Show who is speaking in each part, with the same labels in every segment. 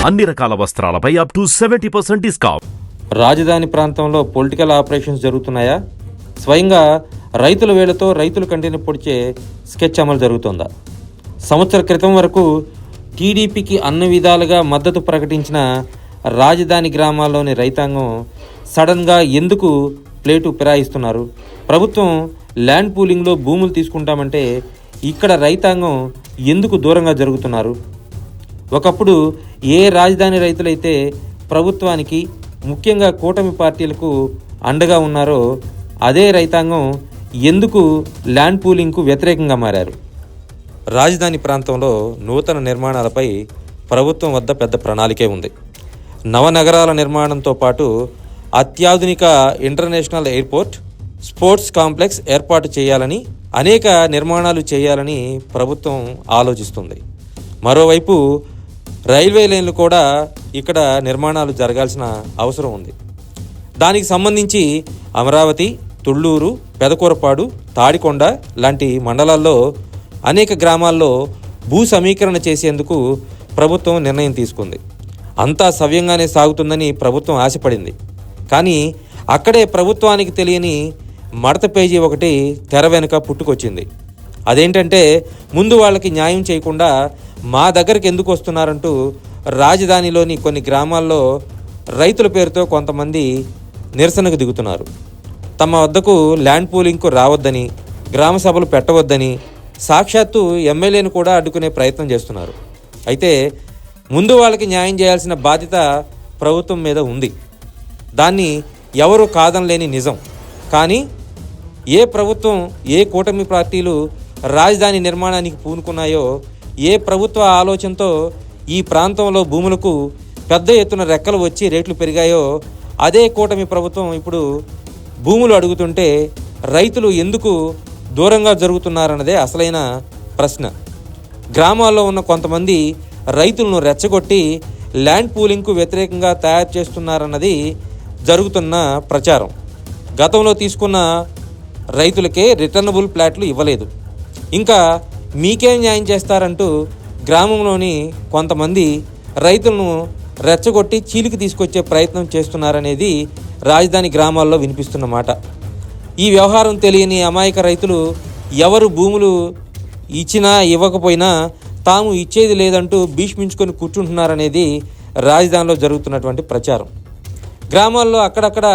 Speaker 1: అన్ని రకాల వస్త్రాలపై up to 70% discount.
Speaker 2: రాజధాని ప్రాంతంలో పొలిటికల్ ఆపరేషన్స్ జరుగుతున్నాయా? స్వయంగా రైతుల వేళతో రైతుల కంటిని పొడిచే స్కెచ్ అమలు జరుగుతోందా? సంవత్సర క్రితం వరకు టీడీపీకి అన్ని విధాలుగా మద్దతు ప్రకటించిన రాజధాని గ్రామాల్లోని రైతాంగం సడన్గా ఎందుకు ప్లేటు ఫిరాయిస్తున్నారు? ప్రభుత్వం ల్యాండ్ పూలింగ్లో భూములు తీసుకుంటామంటే ఇక్కడ రైతాంగం ఎందుకు దూరంగా జరుగుతున్నారు? ఒకప్పుడు ఏ రాజధాని రైతులైతే ప్రభుత్వానికి ముఖ్యంగా కూటమి పార్టీలకు అండగా ఉన్నారో అదే రైతాంగం ఎందుకు ల్యాండ్ పూలింగ్కు వ్యతిరేకంగా మారారు? రాజధాని ప్రాంతంలో నూతన నిర్మాణాలపై ప్రభుత్వం వద్ద పెద్ద ప్రణాళికే ఉంది. నవనగరాల నిర్మాణంతో పాటు అత్యాధునిక ఇంటర్నేషనల్ ఎయిర్పోర్ట్, స్పోర్ట్స్ కాంప్లెక్స్ ఏర్పాటు చేయాలని, అనేక నిర్మాణాలు చేయాలని ప్రభుత్వం ఆలోచిస్తుంది. మరోవైపు రైల్వే లైన్లు కూడా ఇక్కడ నిర్మాణాలు జరగాల్సిన అవసరం ఉంది. దానికి సంబంధించి అమరావతి, తుళ్ళూరు, పెదకూరపాడు, తాడికొండ లాంటి మండలాల్లో అనేక గ్రామాల్లో భూ సమీకరణ చేసేందుకు ప్రభుత్వం నిర్ణయం తీసుకుంది. అంతా సవ్యంగానే సాగుతుందని ప్రభుత్వం ఆశపడింది. కానీ అక్కడే ప్రభుత్వానికి తెలియని మడత పేజీ ఒకటి తెర వెనుక పుట్టుకొచ్చింది. అదేంటంటే, ముందు వాళ్ళకి న్యాయం చేయకుండా మా దగ్గరికి ఎందుకు వస్తున్నారంటూ రాజధానిలోని కొన్ని గ్రామాల్లో రైతుల పేరుతో కొంతమంది నిరసనకు దిగుతున్నారు. తమ వద్దకు ల్యాండ్ పూలింగ్కు రావద్దని, గ్రామ సభలు పెట్టవద్దని సాక్షాత్తు ఎమ్మెల్యేను కూడా అడ్డుకునే ప్రయత్నం చేస్తున్నారు. అయితే ముందు వాళ్ళకి న్యాయం చేయాల్సిన బాధ్యత ప్రభుత్వం మీద ఉంది. దాన్ని ఎవరు కాదనలేని నిజం. కానీ ఏ ప్రభుత్వం, ఏ కూటమి పార్టీలు రాజధాని నిర్మాణానికి పూనుకున్నాయో, ఏ ప్రభుత్వ ఆలోచనతో ఈ ప్రాంతంలో భూములకు పెద్ద ఎత్తున రెక్కలు వచ్చి రేట్లు పెరిగాయో అదే కూటమి ప్రభుత్వం ఇప్పుడు భూములు అడుగుతుంటే రైతులు ఎందుకు దూరంగా జరుగుతున్నారన్నదే అసలైన ప్రశ్న. గ్రామాల్లో ఉన్న కొంతమంది రైతులను రెచ్చగొట్టి ల్యాండ్ పూలింగ్కు వ్యతిరేకంగా తయారు చేస్తున్నారన్నది జరుగుతున్న ప్రచారం. గతంలో తీసుకున్న రైతులకే రిటర్నబుల్ ప్లాట్లు ఇవ్వలేదు, ఇంకా మీకేం న్యాయం చేస్తారంటూ గ్రామంలోని కొంతమంది రైతులను రెచ్చగొట్టి చీలికి తీసుకొచ్చే ప్రయత్నం చేస్తున్నారనేది రాజధాని గ్రామాల్లో వినిపిస్తున్న మాట. ఈ వ్యవహారం తెలియని అమాయక రైతులు ఎవరు భూములు ఇచ్చినా ఇవ్వకపోయినా తాము ఇచ్చేది లేదంటూ భీష్మించుకొని కూర్చుంటున్నారనేది రాజధానిలో జరుగుతున్నటువంటి ప్రచారం. గ్రామాల్లో అక్కడక్కడ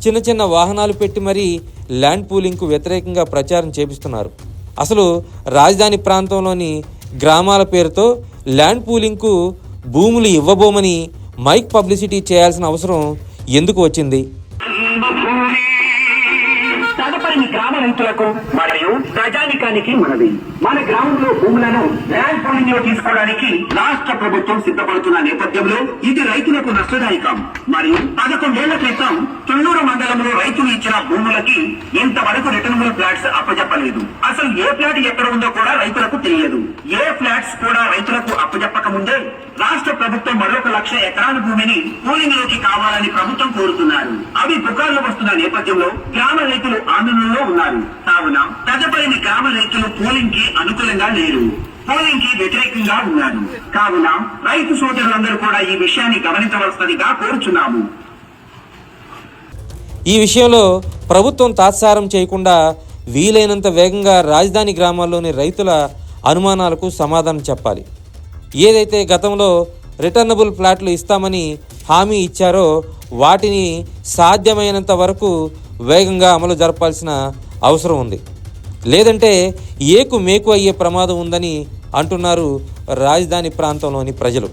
Speaker 2: చిన్న చిన్న వాహనాలు పెట్టి మరీ ల్యాండ్ పూలింగ్కు వ్యతిరేకంగా ప్రచారం చేపిస్తున్నారు. అసలు రాజధాని ప్రాంతంలోని గ్రామాల పేరుతో ల్యాండ్ పూలింగ్కు భూములు ఇవ్వబోమని మైక్ పబ్లిసిటీ చేయాల్సిన అవసరం ఎందుకు వచ్చింది?
Speaker 3: గ్రామ రైతులకు మరియు ప్రజానికానికి మనది, మన గ్రామంలో భూములను ల్యాండ్ పూలింగ్ లో తీసుకోవడానికి రాష్ట్ర ప్రభుత్వం సిద్ధపడుతున్న నేపథ్యంలో ఇది రైతులకు నష్టదాయకం. మరియు 11 ఏళ్ల క్రితం తుళ్ళూరు మండలంలో రైతులు ఇచ్చిన భూములకి ఇంతవరకు రిటర్నబుల్ ఫ్లాట్స్ అప్పజెప్పలేదు. అసలు ఏ ఫ్లాట్ ఎక్కడ ఉందో కూడా రైతులకు తెలియదు. ఏ ఫ్లాట్స్ కూడా రైతులకు అప్పజెప్పక ముందే రాష్ట్ర ప్రభుత్వం మరొక 1,00,000 ఎకరాల భూమిని పూలింగ్ లోకి కావాలని ప్రభుత్వం కోరుతున్నారు. అవి పుకార్లు వస్తున్న నేపథ్యంలో గ్రామ రైతులు ఆందోళనలో ఉన్నారు. కావున తదుపరి గ్రామ రైతులు పోలింగ్ కి అనుకూలంగా లేరు, పోలింగ్ కి వ్యతిరేకంగా ఉన్నారు. కావున రైతు సోదరులందరూ కూడా ఈ విషయాన్ని గమనించవలసిందిగా కోరుచున్నాము.
Speaker 2: ఈ విషయంలో ప్రభుత్వం తాత్సారం చేయకుండా వీలైనంత వేగంగా రాజధాని గ్రామాల్లోని రైతుల అనుమానాలకు సమాధానం చెప్పాలి. ఏదైతే గతంలో రిటర్నబుల్ ఫ్లాట్లు ఇస్తామని హామీ ఇచ్చారో వాటిని సాధ్యమైనంత వరకు వేగంగా అమలు జరపాల్సిన అవసరం ఉంది. లేదంటే ఏకు మేకు అయ్యే ప్రమాదం ఉందని అంటున్నారు రాజధాని ప్రాంతంలోని ప్రజలు.